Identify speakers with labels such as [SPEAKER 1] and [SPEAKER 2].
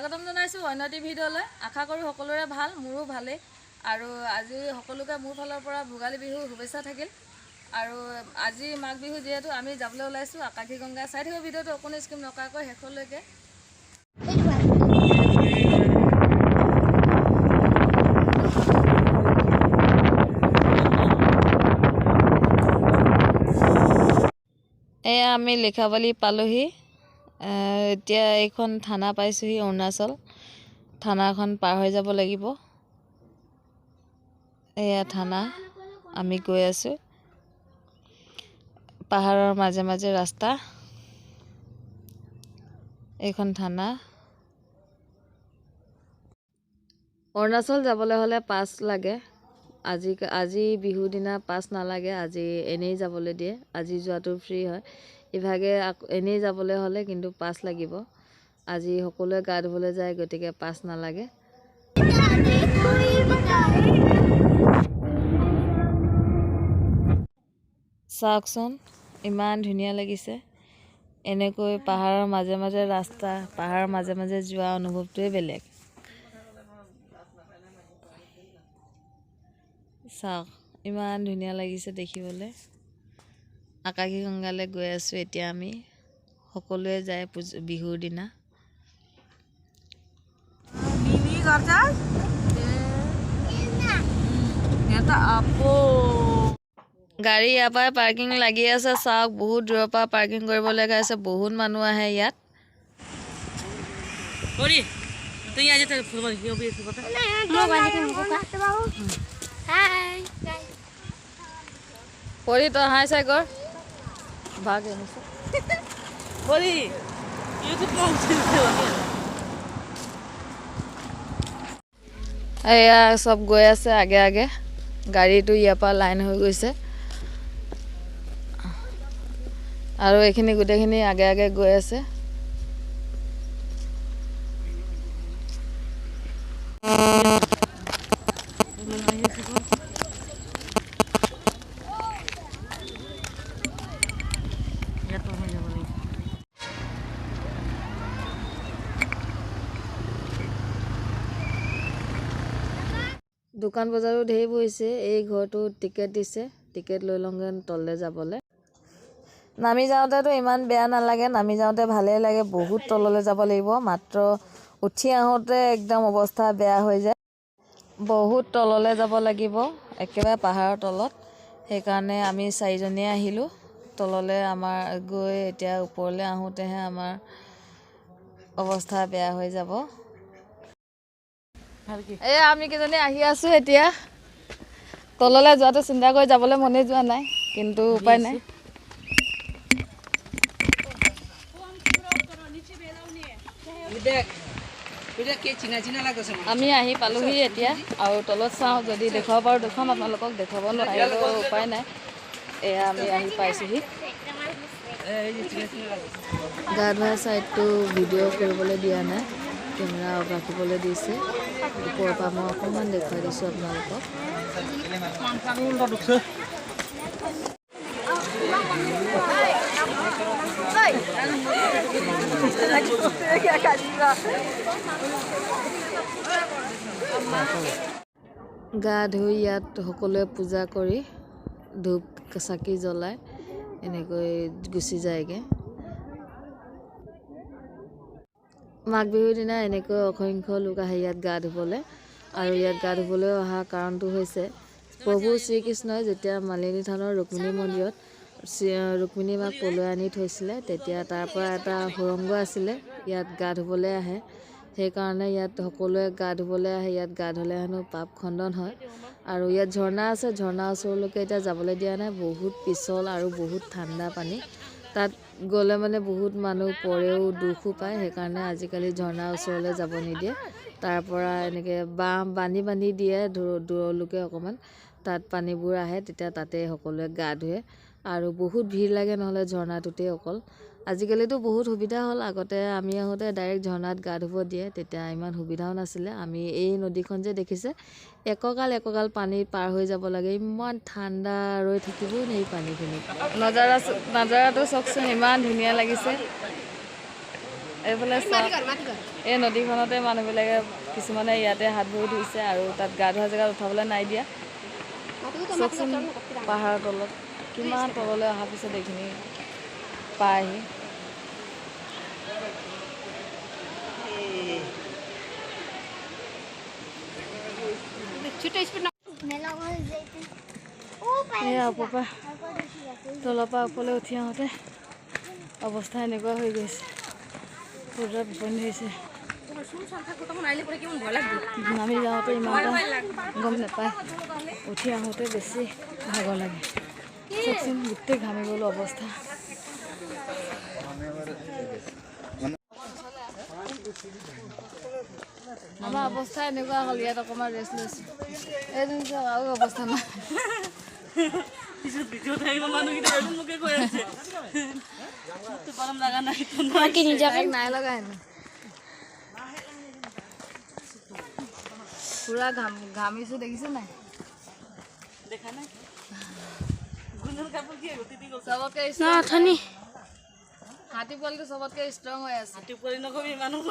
[SPEAKER 1] স্বাগতম জনাইছোঁ অন্যটি ভিডিঅ'লৈ। আশা কৰোঁ সকলোৰে ভাল, মোৰো ভালেই। আৰু আজি সকলোকে মোৰ ফালৰ পৰা ভোগালী বিহুৰ শুভেচ্ছা থাকিল। আৰু আজি মাঘ বিহু যিহেতু আমি যাবলৈ ওলাইছোঁ আকাশী গংগা। চাই থাকিব ভিডিঅ'টো অকণো স্কিপ নকৰাকৈ শেষলৈকে। এয়া আমি লিখাবালি পালোহি। এতিয়া এইখন থানা পাইছোঁহি, অৰুণাচল থানাখন পাৰ হৈ যাব লাগিব। এয়া থানা, আমি গৈ আছোঁ। পাহাৰৰ মাজে মাজে ৰাস্তা, এইখন থানা। অৰুণাচল যাবলৈ হ'লে পাছ লাগে। আজি বিহুৰ দিনা পাছ নালাগে, আজি এনেই যাবলৈ দিয়ে। আজি যোৱাটো ফ্ৰী হয়। ইভাগে এনেই যাবলৈ হ'লে কিন্তু পাছ লাগিব। আজি সকলোৱে গা ধুবলৈ যায়, গতিকে পাছ নালাগে। চাওকচোন, ইমান ধুনীয়া লাগিছে। এনেকৈ পাহাৰৰ মাজে মাজে ৰাস্তা, পাহাৰৰ মাজে মাজে যোৱা অনুভৱটোৱে বেলেগ। চাওক, ইমান ধুনীয়া লাগিছে দেখিবলৈ। আকাশী গংগালৈ গৈ আছোঁ এতিয়া আমি। সকলোৱে যায় বিহুৰ দিনা। গাড়ী ইয়াৰ পৰাই পাৰ্কিং লাগি আছে। চাওক, বহুত দূৰৰ পৰা পাৰ্কিং কৰিব লগা আছে। বহুত মানুহ আহে ইয়াত। পৰি তই হাই চাই কৰ ভাগ এয়া চব গৈ আছে আগে আগে। গাড়ীটো ইয়াৰ পৰা লাইন হৈ গৈছে আৰু এইখিনি গোটেইখিনি আগে আগে গৈ আছে। দোকান বজাৰো ঢেৰ বহিছে। এই ঘৰটোত টিকেট দিছে, টিকেট লৈ লওঁগৈ তললৈ যাবলৈ। নামি যাওঁতেতো ইমান বেয়া নালাগে, নামি যাওঁতে ভালেই লাগে। বহুত তললৈ যাব লাগিব, মাত্ৰ উঠি আহোঁতে একদম অৱস্থা বেয়া হৈ যায়। বহুত তললৈ যাব লাগিব, একেবাৰে পাহাৰৰ তলত। সেইকাৰণে আমি চাৰিজনীয়ে আহিলোঁ তললৈ। আমাৰ গৈ এতিয়া ওপৰলৈ আহোঁতেহে আমাৰ অৱস্থা বেয়া হৈ যাব। এয়া আমি কেইজনী আহি আছোঁ এতিয়া। তললৈ যোৱাটো চিন্তা কৰি যাবলৈ মনেই যোৱা নাই, কিন্তু উপায় নাই। আমি আহি পালোহি এতিয়া, আৰু তলত চাওঁ, যদি দেখুৱাব পাৰোঁ দেখুৱাম আপোনালোকক। দেখুৱাব নোৱাৰিলেও উপায় নাই। এয়া আমি আহি পাইছোঁহি। গা ধোৱা ছাইডটো ভিডিঅ' কৰিবলৈ দিয়া নাই, কেমেৰা অফ ৰাখিবলৈ দিছে। ওপৰৰ পৰা মই অকণমান দেখুৱাই দিছোঁ আপোনালোকক। গা ধুই ইয়াত সকলোৱে পূজা কৰি ধূপ চাকি জ্বলাই এনেকৈ গুচি যায়গৈ। মাঘ বিহুৰ দিনা এনেকৈ অসংখ্য লোক আহে ইয়াত গা ধুবলৈ। আৰু ইয়াত গা ধুবলৈ অহা কাৰণটো হৈছে, প্ৰভু শ্ৰীকৃষ্ণই যেতিয়া মালিনী থানৰ ৰুক্মিণী মন্দিৰত ৰুক্মিণী মাক পলুৱাই আনি থৈছিলে, তেতিয়া তাৰ পৰা এটা সুৰংগ আছিলে, ইয়াত গা ধুবলৈ আহে। সেইকাৰণে ইয়াত সকলোৱে গা ধুবলৈ আহে। ইয়াত গা ধুলে হেনো পাপ খণ্ডন হয়। আৰু ইয়াত ঝৰ্ণা আছে, ঝৰ্ণাৰ ওচৰলৈকে এতিয়া যাবলৈ দিয়া নাই। বহুত পিছল আৰু বহুত ঠাণ্ডা পানী। তাত গ'লে মানে বহুত মানুহ পৰেও, দুখো পায়। সেইকাৰণে আজিকালি ঝৰ্ণাৰ ওচৰলৈ যাব নিদিয়ে। তাৰ পৰা এনেকৈ বান্ধি দিয়ে দূৰলৈকে অকণমান। তাত পানীবোৰ আহে, তেতিয়া তাতে সকলোৱে গা ধুৱে। আৰু বহুত ভিৰ লাগে নহ'লে ঝৰ্ণাটোতেই অকল। আজিকালিতো বহুত সুবিধা হ'ল। আগতে আমি আহোঁতে ডাইৰেক্ট ঝৰ্ণাত গা ধুব দিয়ে, তেতিয়া ইমান সুবিধাও নাছিলে। আমি এই নদীখন যে দেখিছে, একঁকাল একঁকাল পানী পাৰ হৈ যাব লাগে। ইমান ঠাণ্ডা, ৰৈ থাকিবই নোৱাৰি পানীখিনিত। নজাৰাটো চাওকচোন, ইমান ধুনীয়া লাগিছে। এইফালে এই নদীখনতে মানুহবিলাকে কিছুমানে ইয়াতে হাত ভৰি ধুইছে আৰু তাত গা ধোৱা জেগাত উঠাবলৈ নাই দিয়া চাওকচোন পাহাৰৰ তলত কিমান তললৈ অহাৰ পিছত এইখিনি পায়হি এয়া ওপৰপা তলৰ পৰা ওপৰলৈ উঠি আহোঁতে অৱস্থা এনেকুৱা হৈ গৈছে পুৰা বিপনি হৈছে নামি যাওঁতে ইমান গম নাপায় উঠি আহোঁতে বেছি ভাগৰ লাগে চাওকচোন গোটেই ঘামি গ'লো অৱস্থা আমাৰ অৱস্থা এনেকুৱা হ'ল ইয়াত অকণমান ৰেষ্ট লৈছোঁ এইদিন আৰু অৱস্থা নাই নাই লগা হেনো পুৰা ঘামিছোঁ দেখিছে নাই চবতকে হাতী পোৱালিটো চবতকে ষ্ট্ৰং হৈ আছে হাতী পোৱালি নকবি মানুহ